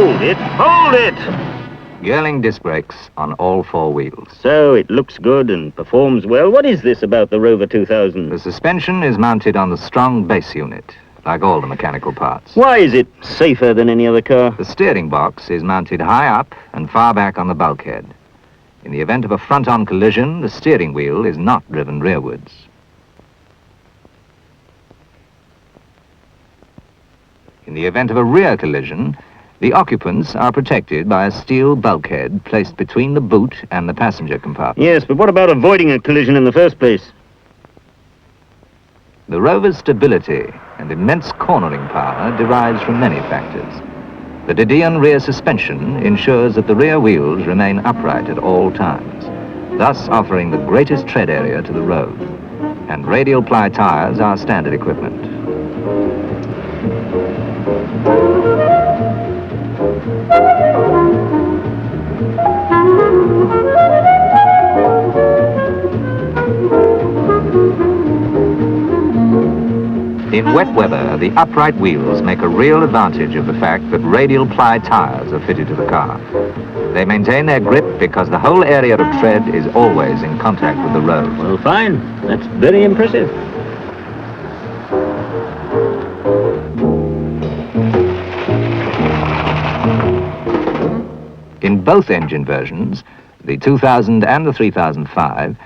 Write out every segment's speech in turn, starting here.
Hold it! Hold it! Girling disc brakes on all four wheels. So it looks good and performs well. What is this about the Rover 2000? The suspension is mounted on the strong base unit, like all the mechanical parts. Why is it safer than any other car? The steering box is mounted high up and far back on the bulkhead. In the event of a front-on collision, the steering wheel is not driven rearwards. In the event of a rear collision, the occupants are protected by a steel bulkhead placed between the boot and the passenger compartment. Yes, but what about avoiding a collision in the first place? The Rover's stability and immense cornering power derives from many factors. The Didion rear suspension ensures that the rear wheels remain upright at all times, thus offering the greatest tread area to the road. And radial ply tires are standard equipment. In wet weather, the upright wheels make a real advantage of the fact that radial ply tires are fitted to the car. They maintain their grip because the whole area of tread is always in contact with the road. Well, fine. That's very impressive. In both engine versions, the 2000 and the 3005,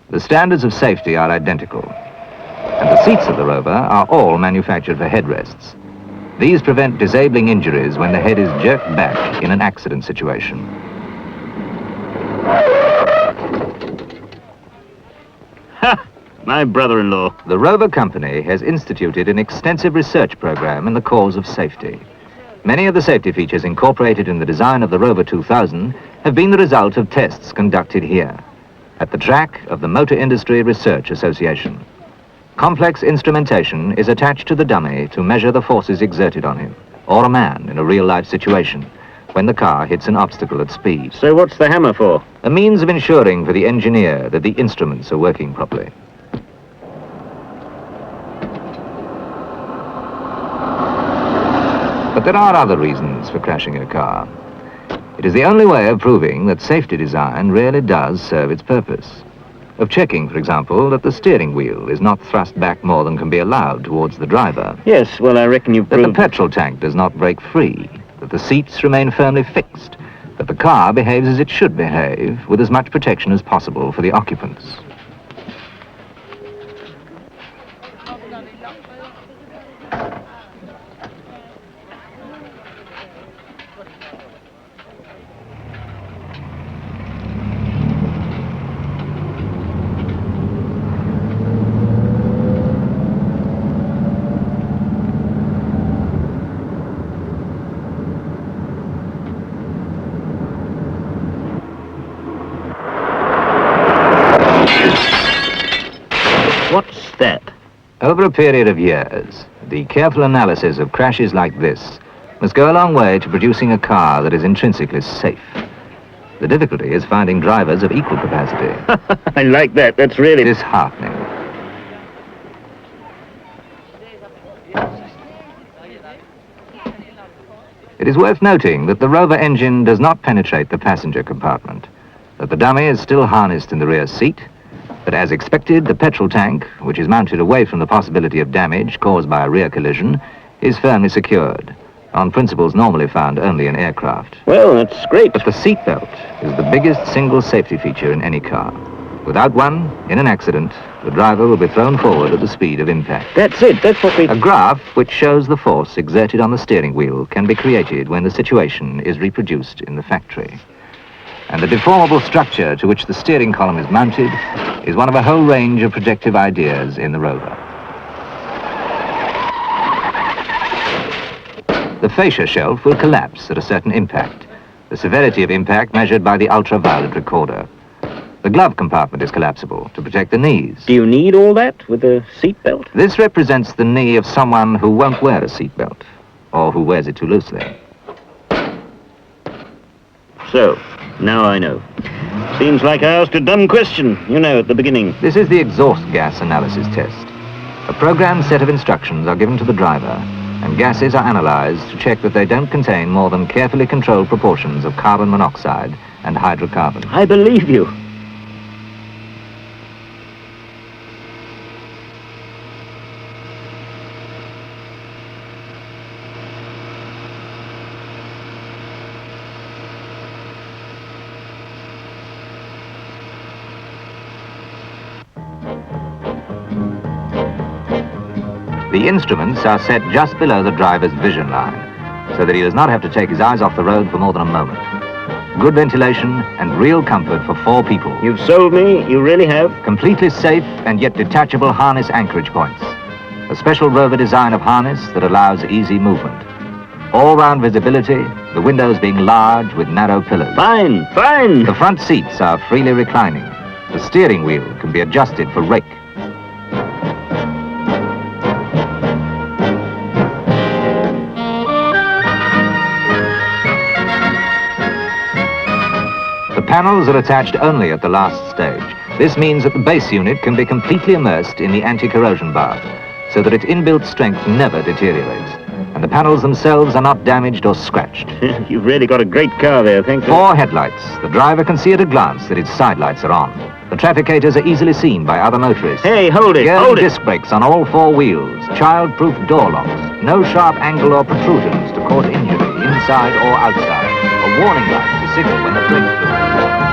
the standards of safety are identical. And the seats of the Rover are all manufactured for headrests. These prevent disabling injuries when the head is jerked back in an accident situation. Ha! My brother-in-law. The Rover company has instituted an extensive research program in the cause of safety. Many of the safety features incorporated in the design of the Rover 2000 have been the result of tests conducted here, at the track of the Motor Industry Research Association. Complex instrumentation is attached to the dummy to measure the forces exerted on him, or a man in a real-life situation, when the car hits an obstacle at speed. So what's the hammer for? A means of ensuring for the engineer that the instruments are working properly. But there are other reasons for crashing a car. It is the only way of proving that safety design really does serve its purpose. Of checking, for example, that the steering wheel is not thrust back more than can be allowed towards the driver. Yes, well, I reckon you've That the proved... petrol tank does not break free, that the seats remain firmly fixed, that the car behaves as it should behave, with as much protection as possible for the occupants. What's that? Over a period of years, the careful analysis of crashes like this must go a long way to producing a car that is intrinsically safe. The difficulty is finding drivers of equal capacity. I like that. That's really... Disheartening. It is worth noting that the Rover engine does not penetrate the passenger compartment, that the dummy is still harnessed in the rear seat, but as expected, the petrol tank, which is mounted away from the possibility of damage caused by a rear collision, is firmly secured, on principles normally found only in aircraft. Well, that's great. But the seatbelt is the biggest single safety feature in any car. Without one, in an accident, the driver will be thrown forward at the speed of impact. That's it. That's what we... A graph which shows the force exerted on the steering wheel can be created when the situation is reproduced in the factory. And the deformable structure to which the steering column is mounted is one of a whole range of protective ideas in the Rover. The fascia shelf will collapse at a certain impact, the severity of impact measured by the ultraviolet recorder. The glove compartment is collapsible to protect the knees. Do you need all that with a seatbelt? This represents the knee of someone who won't wear a seatbelt, or who wears it too loosely. So, now I know. Seems like I asked a dumb question, you know, at the beginning. This is the exhaust gas analysis test. A programmed set of instructions are given to the driver, and gases are analyzed to check that they don't contain more than carefully controlled proportions of carbon monoxide and hydrocarbon. I believe you. The instruments are set just below the driver's vision line, so that he does not have to take his eyes off the road for more than a moment. Good ventilation and real comfort for 4 people. You've sold me, you really have. Completely safe and yet detachable harness anchorage points. A special Rover design of harness that allows easy movement. All-round visibility, the windows being large with narrow pillars. Fine, fine. The front seats are freely reclining. The steering wheel can be adjusted for rake. The panels are attached only at the last stage. This means that the base unit can be completely immersed in the anti-corrosion bath, so that its inbuilt strength never deteriorates. And the panels themselves are not damaged or scratched. You've really got a great car there, thank you. 4 headlights. The driver can see at a glance that its side lights are on. The trafficators are easily seen by other motorists. Hey, hold it, hold it. Disc brakes on all 4 wheels. Child-proof door locks. No sharp angle or protrusions to cause injury inside or outside. A warning light to signal when the brakes blow.